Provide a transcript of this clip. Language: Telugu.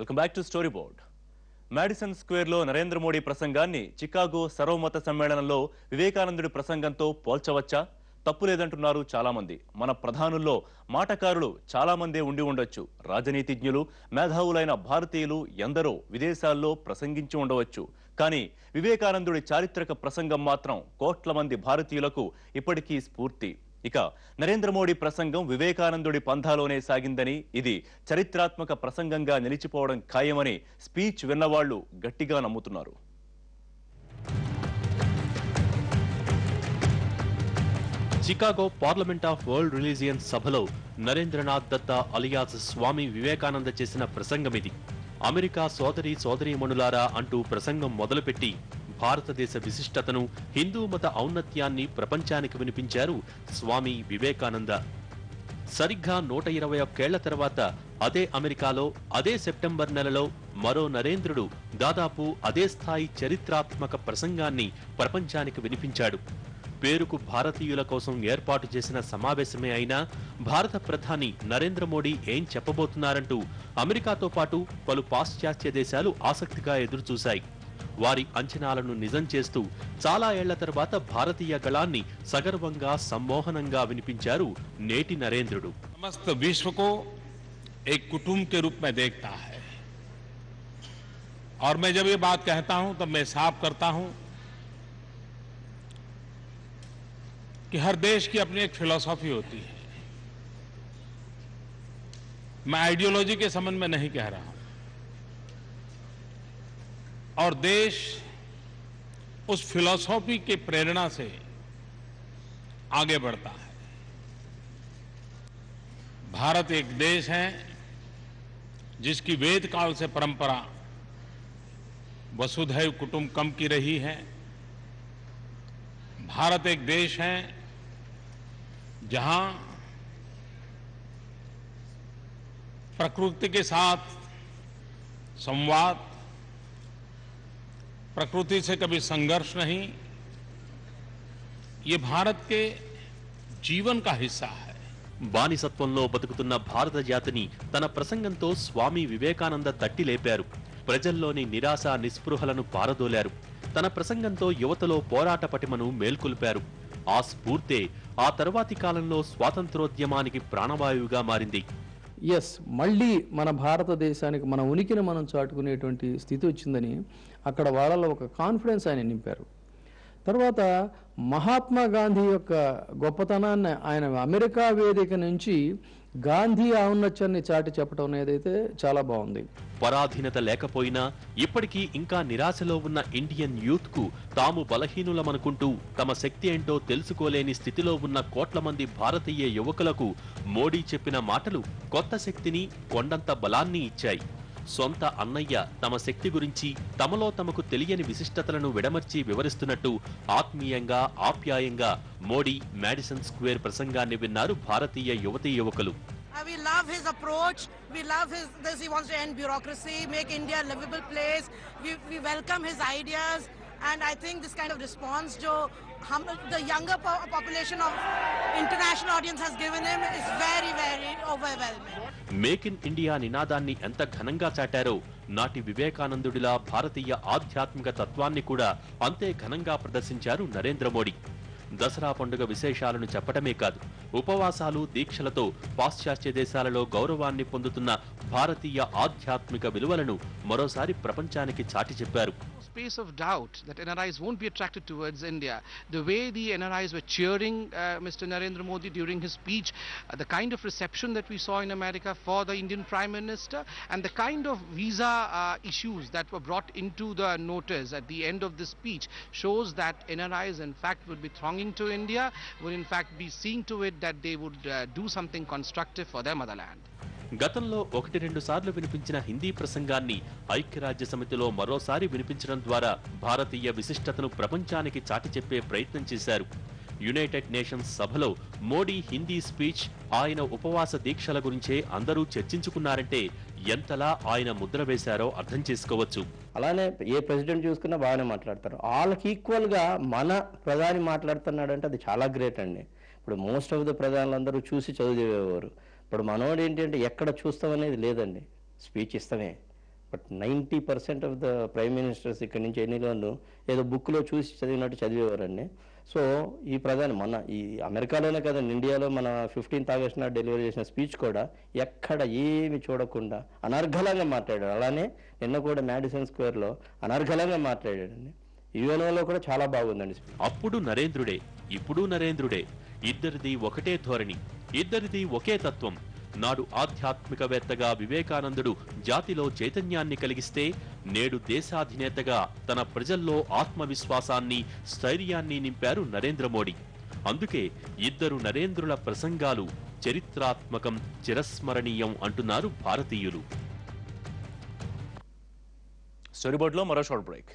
Welcome back to story board. Madison స్క్వేర్లో నరేంద్ర మోడీ ప్రసంగాన్ని చికాగో సర్వమత సమ్మేళనంలో వివేకానందుడి ప్రసంగంతో పోల్చవచ్చా? తప్పు లేదంటున్నారు చాలా మంది. మన ప్రధానుల్లో మాటకారులు చాలా మందే ఉండి ఉండొచ్చు. రాజనీతిజ్ఞులు, మేధావులైన భారతీయులు ఎందరో విదేశాల్లో ప్రసంగించి ఉండవచ్చు. కానీ వివేకానందుడి చారిత్రక ప్రసంగం మాత్రం కోట్ల మంది భారతీయులకు ఇప్పటికీ స్ఫూర్తి. ఇక నరేంద్ర మోడీ ప్రసంగం వివేకానందుడి పంథాలోనే సాగిందని, ఇది చరిత్రాత్మక ప్రసంగంగా నిలిచిపోవడం ఖాయమని స్పీచ్ విన్నవాళ్లు గట్టిగా నమ్ముతున్నారు. Chicago parliament of world religions సభలో నరేంద్రనాథ్ దత్తా అలియాస్ స్వామి వివేకానంద చేసిన ప్రసంగం ఇది. అమెరికా సోదరీమణులారా అంటూ ప్రసంగం మొదలుపెట్టి భారతదేశ విశిష్టతను, హిందూ మత ఔన్నత్యాన్ని ప్రపంచానికి వినిపించారు స్వామి వివేకానంద. సరిగ్గా 121 ఏళ్ల తర్వాత అదే అమెరికాలో అదే సెప్టెంబర్ నెలలో మరో నరేంద్రుడు దాదాపు అదే స్థాయి చరిత్రాత్మక ప్రసంగాన్ని ప్రపంచానికి వినిపించాడు. పేరుకు భారతీయుల కోసం ఏర్పాటు చేసిన సమావేశమే అయినా భారత ప్రధాని నరేంద్ర మోడీ ఏం చెప్పబోతున్నారంటూ అమెరికాతో పాటు పలు పాశ్చాత్య దేశాలు ఆసక్తిగా ఎదురుచూశాయి. వారి అంచనాలను నిజం చేస్తూ చాలా ఏళ్ల తర్వాత భారతీయ గళాన్ని సగర్వంగా సమ్మోహనంగా వినిపించారు నేటి నరేంద్రుడు. समस्त विश्व को एक कुटुंब के रूप में देखता है और मैं जब ये बात कहता हूं तब मैं साफ करता हूं कि हर देश की अपनी एक फिलॉसफी होती है. मैं आइडियोलॉजी के संबंध में नहीं कह रहा हूं. और देश उस फिलॉसफी की प्रेरणा से आगे बढ़ता है. भारत एक देश है जिसकी वेद काल से परंपरा वसुधैव कुटुंबकम की रही है. भारत एक देश है जहां प्रकृति के साथ संवाद, प्रकृति से कभी संघर्ष नहीं, ये भारत के जीवन का हिस्सा है. బానిసత్వంలో బతుకుతున్న భారత జాతిని తన ప్రసంగంతో స్వామి వివేకానంద తట్టి లేపారు. ప్రజల్లోని నిరాశ నిస్పృహలను పారదోలారు. తన ప్రసంగంతో యువతలో పోరాట పటిమను మేల్కొల్పారు. ఆ స్ఫూర్తే ఆ తర్వాతి కాలంలో స్వాతంత్రోద్యమానికి ప్రాణవాయువుగా మారింది. మళ్ళీ మన భారతదేశానికి మన ఉనికిని మనం చాటుకునేటువంటి స్థితి వచ్చిందని అక్కడ వాళ్ళలో ఒక కాన్ఫిడెన్స్ ఆయన నింపారు. తర్వాత మహాత్మా గాంధీ యొక్క గొప్పతనాన్ని ఆయన అమెరికా వేదిక నుంచి గాంధీ ఔన్నత్యాన్ని చాటి చెప్పడం ఏదైతే చాలా బాగుంది. పరాధీనత లేకపోయినా ఇప్పటికీ ఇంకా నిరాశలో ఉన్న ఇండియన్ యూత్ కు తాము బలహీనులమనుకుంటూ తమ శక్తి ఏంటో తెలుసుకోలేని స్థితిలో ఉన్న కోట్ల మంది భారతీయ యువకులకు మోడీ చెప్పిన మాటలు కొత్త శక్తిని, కొండంత బలాన్ని ఇచ్చాయి. సొంత అన్నయ్య తమ శక్తి గురించి, తమలో తమకు తెలియని విశిష్టతలను విడమర్చి వివరిస్తున్నట్టు ఆత్మీయంగా, ఆప్యాయంగా మోడీ మాడిసన్ స్క్వేర్ ప్రసంగాన్ని విన్నారు భారతీయ యువతీ యువకులు. We love his approach. We love this. He wants to end bureaucracy, make India a livable place. We welcome his ideas, and I think this kind of response, the younger population of international audience has given him, is very, very overwhelming. Make in India నినాదాన్ని ఎంత ఘనంగా చాటారో నాటి వివేకానందుడిలా భారతీయ ఆధ్యాత్మిక తత్వాన్ని కూడా అంతే ఘనంగా ప్రదర్శించారు నరేంద్ర మోడీ. దసరా పండుగ విశేషాలను చెప్పడమే కాదు, ఉపవాసాలు, దీక్షలతో పాశ్చాత్య దేశాలలో గౌరవాన్ని పొందుతున్న భారతీయ ఆధ్యాత్మిక విలువలను మరోసారి ప్రపంచానికి చాటి చెప్పారు. Space of doubt that NRIs won't be attracted towards India. The way the NRIs were cheering Mr. Narendra Modi during his speech, the kind of reception that we saw in America for the Indian Prime Minister, and the kind of visa issues that were brought into the notice at the end of the speech shows that NRIs in fact would be thronging to India, would in fact be seeing to it that they would do something constructive for their motherland. గతంలో 1-2 సార్లు వినిపించిన హిందీ ప్రసంగాన్ని ఐక్యరాజ్య సమితిలో మరోసారి వినిపించడం ద్వారా భారతీయ విశిష్టతను ప్రపంచానికి చాటి చెప్పే ప్రయత్నం చేశారు. యునైటెడ్ నేషన్స్ సభలో మోడీ హిందీ స్పీచ్, ఆయన ఉపవాస దీక్షల గురించే అందరూ చర్చించుకున్నారంటే ఎంతలా ఆయన ముద్ర వేశారో అర్థం చేసుకోవచ్చు. అలానే ఏ ప్రెసిడెంట్ చూసుకున్నా బాగానే మాట్లాడతారు. వాళ్ళకి ఈక్వల్గా మన ప్రధాని మాట్లాడుతున్నాడంటే అది చాలా గ్రేట్ అండి. ఇప్పుడు మోస్ట్ ఆఫ్ ద ప్రధానులందరూ చూసి చదివేవారు. ఇప్పుడు మనోడు ఏంటంటే ఎక్కడ చూస్తామనేది లేదండి, స్పీచ్ ఇస్తామే. But 90% of the prime ministers ఇక్కడ నుంచి ఎన్నిలోనూ ఏదో బుక్లో చూసి చదివినట్టు చదివేవారండి. సో ఈ ప్రధాని మొన్న ఈ అమెరికాలోనే కదండి, ఇండియాలో మన 15th ఆగస్ట్ నాడు డెలివరీ చేసిన స్పీచ్ కూడా ఎక్కడ ఏమి చూడకుండా అనర్గళంగా మాట్లాడాడు. అలానే నిన్న కూడా మ్యాడిసన్ స్క్వేర్లో అనర్గళంగా మాట్లాడాడండి. యుఎన్ఓలో కూడా చాలా బాగుందండి. అప్పుడు నరేంద్రుడే, ఇప్పుడు నరేంద్రుడే, ఇద్దరిది ఒకటే ధోరణి, ఇద్దరిది ఒకే తత్వం. నాడు ఆధ్యాత్మికవేత్తగా వివేకానందుడు జాతిలో చైతన్యాన్ని కలిగిస్తే, నేడు దేశాధినేతగా తన ప్రజల్లో ఆత్మవిశ్వాసాన్ని, స్థైర్యాన్ని నింపారు నరేంద్ర మోడీ. అందుకే ఇద్దరు నరేంద్రుల ప్రసంగాలు చరిత్రాత్మకం, చిరస్మరణీయం అంటున్నారు భారతీయులు. స్టోరీ బోర్డ్లో మరో షార్ట్ బ్రేక్.